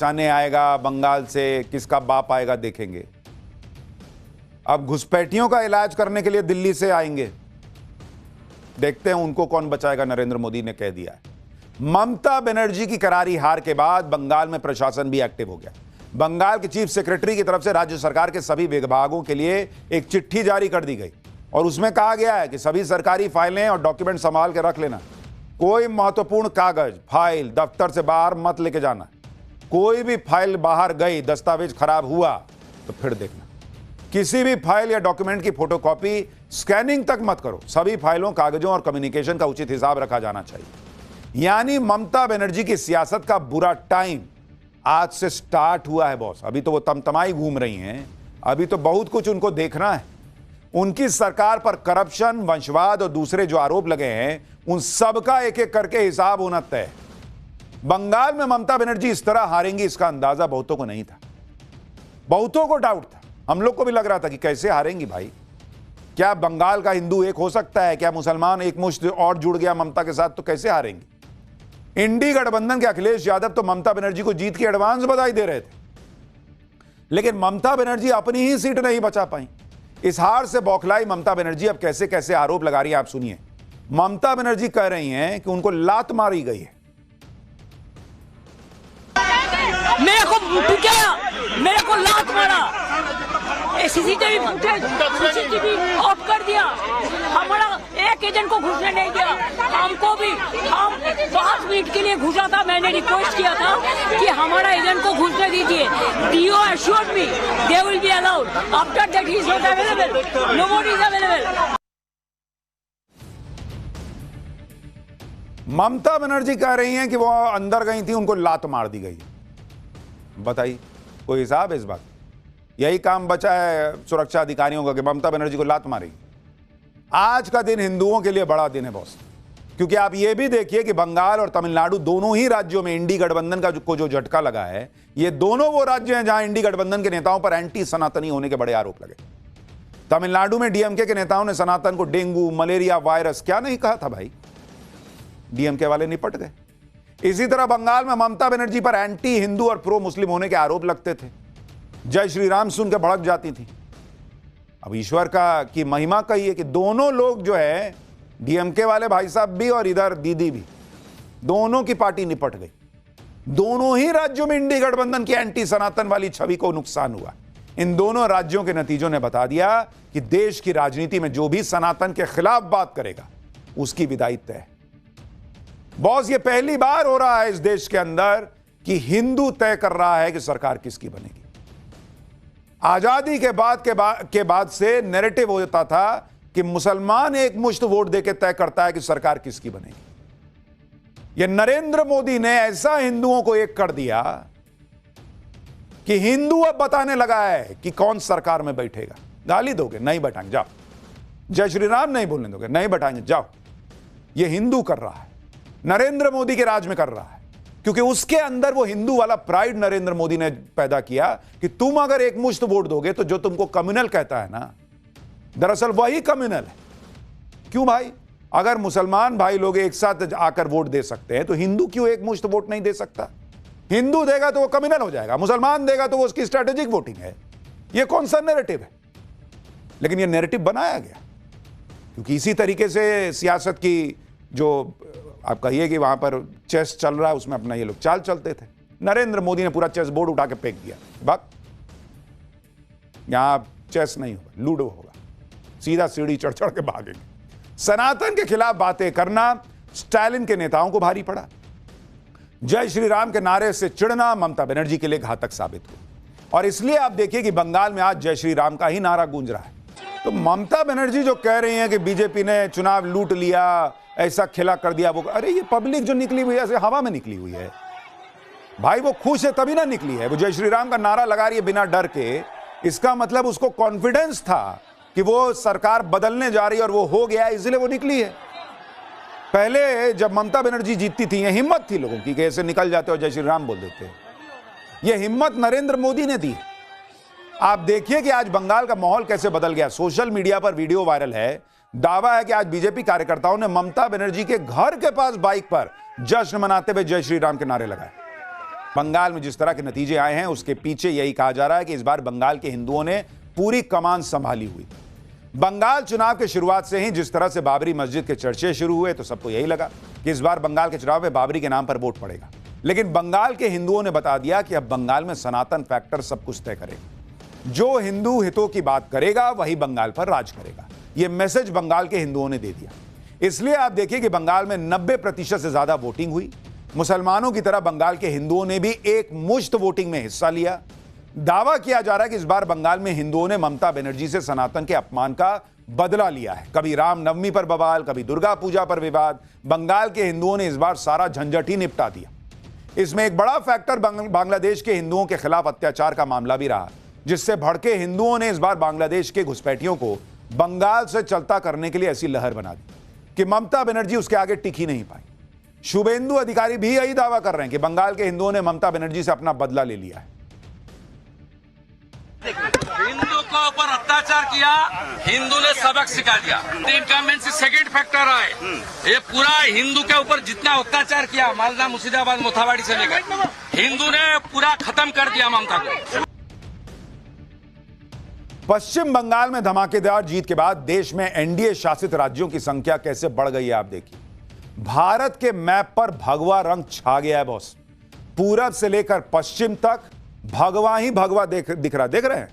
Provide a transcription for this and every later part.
बचाने आएगा बंगाल से, किसका बाप आएगा देखेंगे। अब घुसपैठियों का इलाज करने के लिए दिल्ली से आएंगे, देखते हैं उनको कौन बचाएगा। नरेंद्र मोदी ने कह दिया है। ममता बनर्जी की करारी हार के बाद बंगाल में प्रशासन भी एक्टिव हो गया। बंगाल के चीफ सेक्रेटरी की तरफ से राज्य सरकार के सभी विभागों के लिए एक चिट्ठी जारी कर दी गई और उसमें कहा गया है कि सभी सरकारी फाइलें और डॉक्यूमेंट संभाल के रख लेना। कोई महत्वपूर्ण कागज फाइल दफ्तर से बाहर मत लेके जाना। कोई भी फाइल बाहर गई, दस्तावेज खराब हुआ तो फिर देखना। किसी भी फाइल या डॉक्यूमेंट की फोटोकॉपी स्कैनिंग तक मत करो। सभी फाइलों, कागजों और कम्युनिकेशन का उचित हिसाब रखा जाना चाहिए। यानी ममता बनर्जी की सियासत का बुरा टाइम आज से स्टार्ट हुआ है बॉस। अभी तो वो तमतमाई घूम रही हैं, अभी तो बहुत कुछ उनको देखना है। उनकी सरकार पर करप्शन, वंशवाद और दूसरे जो आरोप लगे हैं उन सब का एक एक करके हिसाब होना तय है। बंगाल में ममता बनर्जी इस तरह हारेंगी इसका अंदाजा बहुतों को नहीं था। बहुतों को डाउट था, हम लोग को भी लग रहा था कि कैसे हारेंगी भाई। क्या बंगाल का हिंदू एक हो सकता है? क्या मुसलमान एक मुश्त और जुड़ गया ममता के साथ तो कैसे हारेंगी? इंडी गठबंधन के अखिलेश यादव तो ममता बनर्जी को जीत की एडवांस बधाई दे रहे थे, लेकिन ममता बनर्जी अपनी ही सीट नहीं बचा पाई। इस हार से बौखलाई ममता बनर्जी अब कैसे कैसे आरोप लगा रही है आप सुनिए। ममता बनर्जी कह रही हैं कि उनको लात मारी गई है। मेरे को लात मारा, सीसीटीवी फुटेज ऑफ कर दिया। हमारा एक एजेंट को घुसने नहीं दिया, हमको भी। हम 5 मिनट के लिए घुसा था, मैंने रिक्वेस्ट किया था कि हमारा एजेंट को घुसने दीजिए। DO assured me they will be allowed. After that he is not available. Nobody is available. Mamata Banerjee कह रही हैं कि वो अंदर गई थी, उनको लात मार दी गई। बताइए, कोई हिसाब है इस बात? यही काम बचा है सुरक्षा अधिकारियों का कि ममता बनर्जी को लात मारेगी। आज का दिन हिंदुओं के लिए बड़ा दिन है बॉस, क्योंकि आप ये भी देखिए कि बंगाल और तमिलनाडु दोनों ही राज्यों में इंडी गठबंधन का जो झटका लगा है, ये दोनों वो राज्य हैं जहां इंडी गठबंधन के नेताओं पर एंटी सनातनी होने के बड़े आरोप लगे। तमिलनाडु में डीएमके के नेताओं ने सनातन को डेंगू, मलेरिया वायरस क्या नहीं कहा था भाई, डीएमके वाले निपट गए। इसी तरह बंगाल में ममता बनर्जी पर एंटी हिंदू और प्रो मुस्लिम होने के आरोप लगते थे। जय श्री राम सुन के भड़क जाती थी। अब ईश्वर की महिमा कही है कि दोनों लोग जो है, डीएमके वाले भाई साहब भी और इधर दीदी भी, दोनों की पार्टी निपट गई। दोनों ही राज्यों में इंडी गठबंधन की एंटी सनातन वाली छवि को नुकसान हुआ। इन दोनों राज्यों के नतीजों ने बता दिया कि देश की राजनीति में जो भी सनातन के खिलाफ बात करेगा उसकी विदाई तय है। बॉस, ये पहली बार हो रहा है इस देश के अंदर कि हिंदू तय कर रहा है कि सरकार किसकी बनेगी। आजादी के बाद से नैरेटिव होता था कि मुसलमान एक मुश्त वोट देकर तय करता है कि सरकार किसकी बनेगी। ये नरेंद्र मोदी ने ऐसा हिंदुओं को एक कर दिया कि हिंदू अब बताने लगा है कि कौन सरकार में बैठेगा। गाली दोगे? नहीं बैठाएंगे, जाओ। जय श्री राम नहीं बोलने दोगे? नहीं बैठाएंगे, जाओ। ये हिंदू कर रहा है, नरेंद्र मोदी के राज में कर रहा है, क्योंकि उसके अंदर वो हिंदू वाला प्राइड नरेंद्र मोदी ने पैदा किया कि तुम अगर एक मुश्त वोट दोगे तो जो तुमको कम्युनल कहता है ना, दरअसल वही कम्युनल है। क्यों भाई? अगर मुसलमान भाई लोग एक साथ आकर वोट दे सकते हैं तो हिंदू क्यों एक मुश्त वोट नहीं दे सकता? हिंदू देगा तो वो कम्युनल हो जाएगा, मुसलमान देगा तो वो उसकी स्ट्रेटेजिक वोटिंग है। ये कौन सा नैरेटिव है? लेकिन ये नैरेटिव बनाया गया क्योंकि इसी तरीके से सियासत की, जो आप कहिए कि वहां पर चेस चल रहा है, उसमें अपना ये लोग चाल चलते थे। नरेंद्र मोदी ने पूरा चेस बोर्ड उठा के फेंक दिया। बात यहां चेस नहीं होगा, लूडो होगा। सीधा सीढ़ी चढ़ चढ़ के भागेंगे। सनातन के खिलाफ बातें करना स्टालिन के नेताओं को भारी पड़ा। जय श्री राम के नारे से चिढ़ना ममता बनर्जी के लिए घातक साबित हुआ। और इसलिए आप देखिए कि बंगाल में आज जय श्री राम का ही नारा गूंज रहा है। तो ममता बनर्जी जो कह रही हैं कि बीजेपी ने चुनाव लूट लिया, ऐसा खेला कर दिया, वो, अरे ये पब्लिक जो निकली हुई है ऐसे हवा में निकली हुई है भाई। वो खुश है तभी ना निकली है। वो जय श्री राम का नारा लगा रही है बिना डर के, इसका मतलब उसको कॉन्फिडेंस था कि वो सरकार बदलने जा रही है और वो हो गया, इसलिए वो निकली है। पहले जब ममता बनर्जी जीतती थी, ये हिम्मत थी लोगों की कि ऐसे निकल जाते और जय श्री राम बोल देते। ये हिम्मत नरेंद्र मोदी ने दी। आप देखिए कि आज बंगाल का माहौल कैसे बदल गया। सोशल मीडिया पर वीडियो वायरल है, दावा है कि आज बीजेपी कार्यकर्ताओं ने ममता बनर्जी के घर के पास बाइक पर जश्न मनाते हुए जय श्री राम के नारे लगाए। बंगाल में जिस तरह के नतीजे आए हैं उसके पीछे यही कहा जा रहा है कि इस बार बंगाल के हिंदुओं ने पूरी कमान संभाली हुई। बंगाल चुनाव के शुरुआत से ही जिस तरह से बाबरी मस्जिद के चर्चे शुरू हुए तो सबको यही लगा कि इस बार बंगाल के चुनाव में बाबरी के नाम पर वोट पड़ेगा। लेकिन बंगाल के हिंदुओं ने बता दिया कि अब बंगाल में सनातन फैक्टर सब कुछ तय करेगा। जो हिंदू हितों की बात करेगा वही बंगाल पर राज करेगा। यह मैसेज बंगाल के हिंदुओं ने दे दिया। इसलिए आप देखिए कि बंगाल में 90% से ज्यादा वोटिंग हुई। मुसलमानों की तरह बंगाल के हिंदुओं ने भी एक मुश्त वोटिंग में हिस्सा लिया। दावा किया जा रहा है कि इस बार बंगाल में हिंदुओं ने ममता बनर्जी से सनातन के अपमान का बदला लिया है। कभी रामनवमी पर बवाल, कभी दुर्गा पूजा पर विवाद। बंगाल के हिंदुओं ने इस बार सारा झंझट ही निपटा दिया। इसमें एक बड़ा फैक्टर बांग्लादेश के हिंदुओं के खिलाफ अत्याचार का मामला भी रहा, जिससे भड़के हिंदुओं ने इस बार बांग्लादेश के घुसपैठियों को बंगाल से चलता करने के लिए ऐसी लहर बना दी कि ममता बनर्जी उसके आगे टिक ही नहीं पाई। शुभेंदु अधिकारी भी यही दावा कर रहे हैं कि बंगाल के हिंदुओं ने ममता बनर्जी से अपना बदला ले लिया है। हिंदू को ऊपर अत्याचार किया, हिंदू ने सबक सिखा दिया। इनकम्बेंसी सेकंड फैक्टर है। ये पूरा हिंदू के ऊपर जितना अत्याचार किया मालदा, मुर्शिदाबाद, मोथाबाड़ी से लेकर हिंदू ने पूरा खत्म कर दिया ममता को। पश्चिम बंगाल में धमाकेदार जीत के बाद देश में एनडीए शासित राज्यों की संख्या कैसे बढ़ गई है आप देखिए। भारत के मैप पर भगवा रंग छा गया है बॉस। पूरब से लेकर पश्चिम तक भगवा ही भगवा दिख रहे हैं।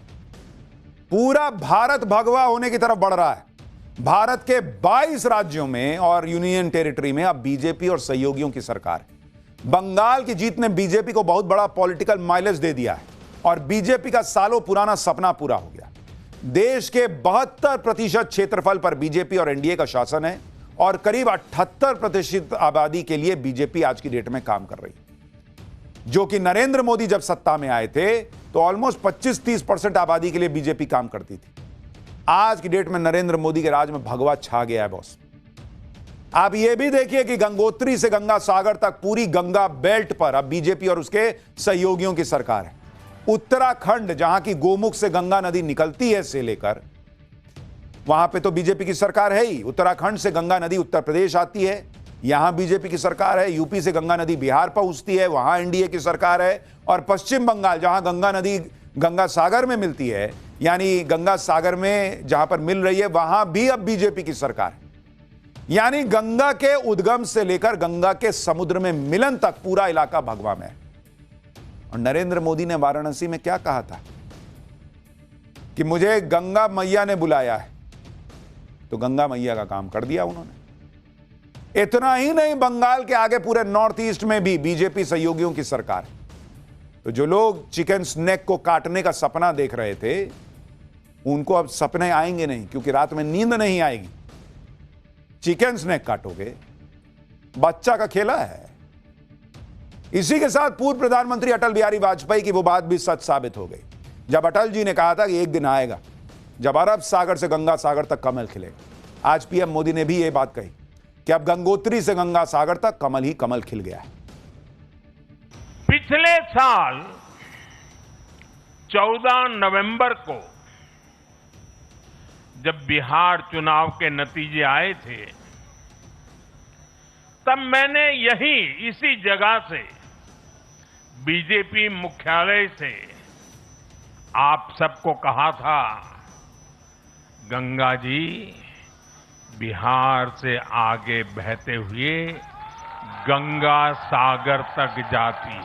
पूरा भारत भगवा होने की तरफ बढ़ रहा है। भारत के 22 राज्यों में और यूनियन टेरिटरी में अब बीजेपी और सहयोगियों की सरकार है। बंगाल की जीत ने बीजेपी को बहुत बड़ा पॉलिटिकल माइलेज दे दिया है और बीजेपी का सालों पुराना सपना पूरा हो गया। देश के 72% क्षेत्रफल पर बीजेपी और एनडीए का शासन है और करीब 78% आबादी के लिए बीजेपी आज की डेट में काम कर रही है। जो कि नरेंद्र मोदी जब सत्ता में आए थे तो ऑलमोस्ट 25-30% आबादी के लिए बीजेपी काम करती थी। आज की डेट में नरेंद्र मोदी के राज में भगवा छा गया है बॉस। आप यह भी देखिए कि गंगोत्री से गंगा सागर तक पूरी गंगा बेल्ट पर अब बीजेपी और उसके सहयोगियों की सरकार है। उत्तराखंड जहां की गोमुख से गंगा नदी निकलती है से लेकर वहां पे तो बीजेपी की सरकार है ही। उत्तराखंड से गंगा नदी उत्तर प्रदेश आती है, यहां बीजेपी की सरकार है। यूपी से गंगा नदी बिहार पहुंचती है, वहां एनडीए की सरकार है। और पश्चिम बंगाल जहां गंगा नदी गंगा सागर में मिलती है, यानी गंगा सागर में जहां पर मिल रही है वहां भी अब बीजेपी की सरकार है। यानी गंगा के उद्गम से लेकर गंगा के समुद्र में मिलन तक पूरा इलाका भगवा में है। और नरेंद्र मोदी ने वाराणसी में क्या कहा था कि मुझे गंगा मैया ने बुलाया है, तो गंगा मैया का काम कर दिया उन्होंने। इतना ही नहीं, बंगाल के आगे पूरे नॉर्थ ईस्ट में भी बीजेपी सहयोगियों की सरकार है। तो जो लोग चिकन स्नैक को काटने का सपना देख रहे थे उनको अब सपने आएंगे नहीं, क्योंकि रात में नींद नहीं आएगी। चिकन स्नैक काटोगे, बच्चा का खेला है। इसी के साथ पूर्व प्रधानमंत्री अटल बिहारी वाजपेयी की वो बात भी सच साबित हो गई जब अटल जी ने कहा था कि एक दिन आएगा जब अरब सागर से गंगा सागर तक कमल खिलेगा। आज पीएम मोदी ने भी यह बात कही कि अब गंगोत्री से गंगा सागर तक कमल ही कमल खिल गया है। पिछले साल 14 नवंबर को जब बिहार चुनाव के नतीजे आए थे तब मैंने यहीं इसी जगह से बीजेपी मुख्यालय से आप सबको कहा था, गंगा जी बिहार से आगे बहते हुए गंगा सागर तक जाती है।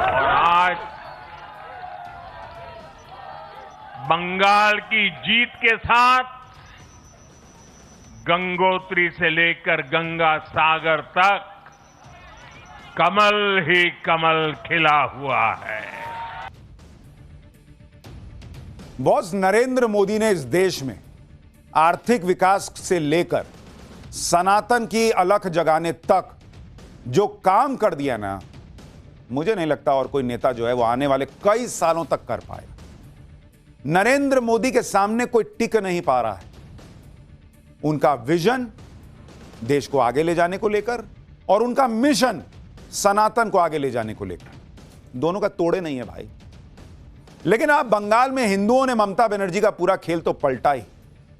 और आज बंगाल की जीत के साथ गंगोत्री से लेकर गंगा सागर तक कमल ही कमल खिला हुआ है। बॉस, नरेंद्र मोदी ने इस देश में आर्थिक विकास से लेकर सनातन की अलख जगाने तक जो काम कर दिया ना, मुझे नहीं लगता और कोई नेता जो है वो आने वाले कई सालों तक कर पाएगा। नरेंद्र मोदी के सामने कोई टिक नहीं पा रहा है। उनका विजन देश को आगे ले जाने को लेकर और उनका मिशन सनातन को आगे ले जाने को लेकर, दोनों का तोड़े नहीं है भाई। लेकिन अब बंगाल में हिंदुओं ने ममता बनर्जी का पूरा खेल तो पलटा ही।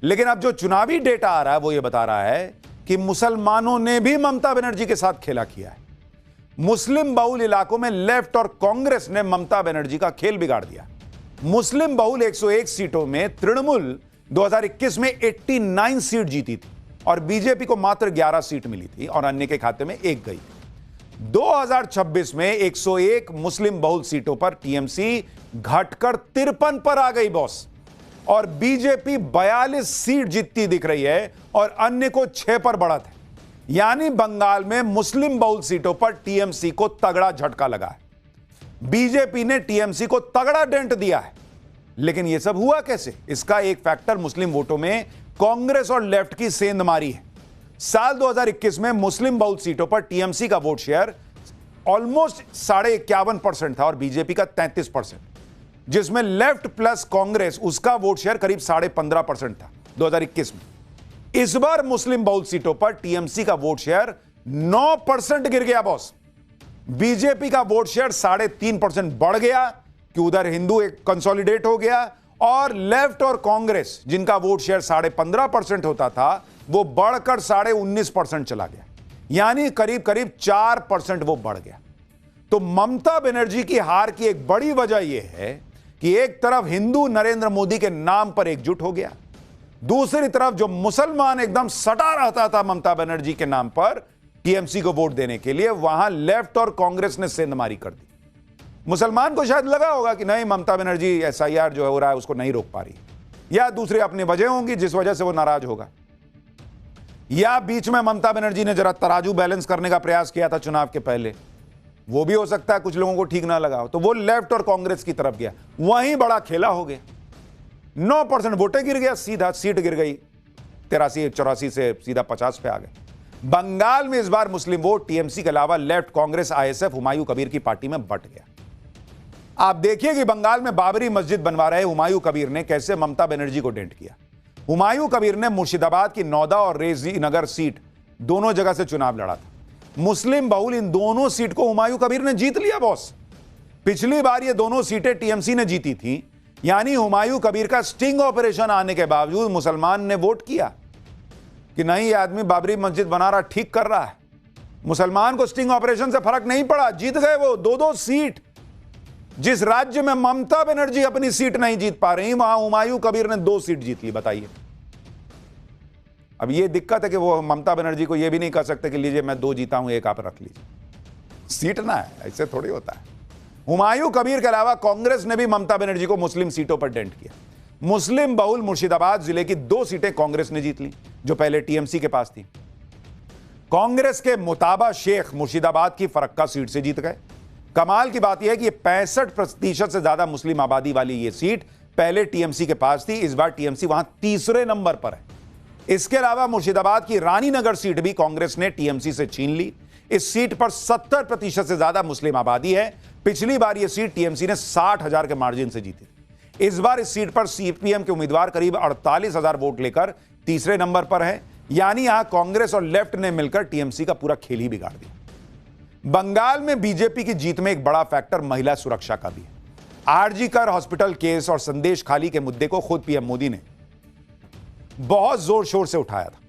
लेकिन अब जो चुनावी डेटा आ रहा है वो ये बता रहा है कि कि मुसलमानों ने भी ममता बनर्जी के साथ खेला किया है। मुस्लिम बहुल इलाकों में लेफ्ट और कांग्रेस ने ममता बनर्जी का खेल बिगाड़ दिया। मुस्लिम बहुल 101 सीटों में तृणमूल 2021 में 89 सीट जीती थी और बीजेपी को मात्र 11 सीट मिली थी और अन्य के खाते में एक गई। 2026 में 101 मुस्लिम बहुल सीटों पर टीएमसी घटकर 53 पर आ गई बॉस, और बीजेपी 42 सीट जीतती दिख रही है और अन्य को 6 पर बढ़त है। यानी बंगाल में मुस्लिम बहुल सीटों पर टीएमसी को तगड़ा झटका लगा है। बीजेपी ने टीएमसी को तगड़ा डेंट दिया है। लेकिन यह सब हुआ कैसे? इसका एक फैक्टर मुस्लिम वोटों में कांग्रेस और लेफ्ट की सेंधमारी है। साल 2021 में मुस्लिम बहुल सीटों पर टीएमसी का वोट शेयर ऑलमोस्ट 51.5% था और बीजेपी का 33%, जिसमें लेफ्ट प्लस कांग्रेस उसका वोट शेयर करीब 15.5% था 2021 में। इस बार मुस्लिम बहुल सीटों पर टीएमसी का वोट शेयर 9% गिर गया बॉस। बीजेपी का वोट शेयर 3.5% बढ़ गया कि उधर हिंदू एक कंसोलिडेट हो गया, और लेफ्ट और कांग्रेस जिनका वोट शेयर 15.5% होता था वो बढ़कर 19.5% चला गया, यानी करीब करीब 4% वो बढ़ गया। तो ममता बनर्जी की हार की एक बड़ी वजह यह है कि एक तरफ हिंदू नरेंद्र मोदी के नाम पर एकजुट हो गया, दूसरी तरफ जो मुसलमान एकदम सटा रहता था ममता बनर्जी के नाम पर टीएमसी को वोट देने के लिए, वहां लेफ्ट और कांग्रेस ने सेंधमारी कर दी। मुसलमान को शायद लगा होगा कि नहीं, ममता बनर्जी एसआईआर जो हो रहा है उसको नहीं रोक पा रही, या दूसरी अपनी वजह होंगी जिस वजह से वो नाराज होगा, या बीच में ममता बनर्जी ने जरा तराजू बैलेंस करने का प्रयास किया था चुनाव के पहले, वो भी हो सकता है कुछ लोगों को ठीक ना लगा हो, तो वो लेफ्ट और कांग्रेस की तरफ गया, वहीं बड़ा खेला हो गया। 9% वोटें गिर गया, सीधा सीट गिर गई 83-84 से सीधा 50 पे आ गए। बंगाल में इस बार मुस्लिम वोट टीएमसी के अलावा लेफ्ट, कांग्रेस, आईएसएफ, हुमायूं कबीर की पार्टी में बंट गया। आप देखिए कि बंगाल में बाबरी मस्जिद बनवा रहे हुमायूं कबीर ने कैसे ममता बनर्जी को डेंट किया। हुमायूं कबीर ने मुर्शिदाबाद की नौदा और रेजी नगर सीट दोनों जगह से चुनाव लड़ा था। मुस्लिम बहुल इन दोनों सीट को हुमायूं कबीर ने जीत लिया बॉस। पिछली बार ये दोनों सीटें टीएमसी ने जीती थी, यानी हुमायूं कबीर का स्टिंग ऑपरेशन आने के बावजूद मुसलमान ने वोट किया कि नहीं, ये आदमी बाबरी मस्जिद बना रहा, ठीक कर रहा है। मुसलमान को स्टिंग ऑपरेशन से फर्क नहीं पड़ा, जीत गए वो 2-2 सीट। जिस राज्य में ममता बनर्जी अपनी सीट नहीं जीत पा रही, वहां हुमायूं कबीर ने 2 सीट जीत ली। बताइए, अब ये दिक्कत है कि वो ममता बनर्जी को ये भी नहीं कह सकते कि लीजिए मैं 2 जीता हूं, 1 आप रख लीजिए। सीट ना है, ऐसे थोड़ी होता है। हुमायूं कबीर के अलावा कांग्रेस ने भी ममता बनर्जी को मुस्लिम सीटों पर डेंट किया। मुस्लिम बहुल मुर्शिदाबाद जिले की 2 सीटें कांग्रेस ने जीत ली जो पहले टीएमसी के पास थी। कांग्रेस के मुताबा शेख मुर्शिदाबाद की फरक्का सीट से जीत गए। कमाल की बात यह है कि 65% से ज्यादा मुस्लिम आबादी वाली यह सीट पहले टीएमसी के पास थी, इस बार टीएमसी वहां तीसरे नंबर पर है। इसके अलावा मुर्शिदाबाद की रानीनगर सीट भी कांग्रेस ने टीएमसी से छीन ली। इस सीट पर 70% से ज्यादा मुस्लिम आबादी है। पिछली बार यह सीट टीएमसी ने 60,000 के मार्जिन से जीती। इस बार इस सीट पर सीपीएम के उम्मीदवार करीब 48,000 वोट लेकर तीसरे नंबर पर है, यानी यहां कांग्रेस और लेफ्ट ने मिलकर टीएमसी का पूरा खेल ही बिगाड़ दिया। बंगाल में बीजेपी की जीत में एक बड़ा फैक्टर महिला सुरक्षा का भी है। आरजी कर हॉस्पिटल केस और संदेश खाली के मुद्दे को खुद पीएम मोदी ने बहुत जोर शोर से उठाया था।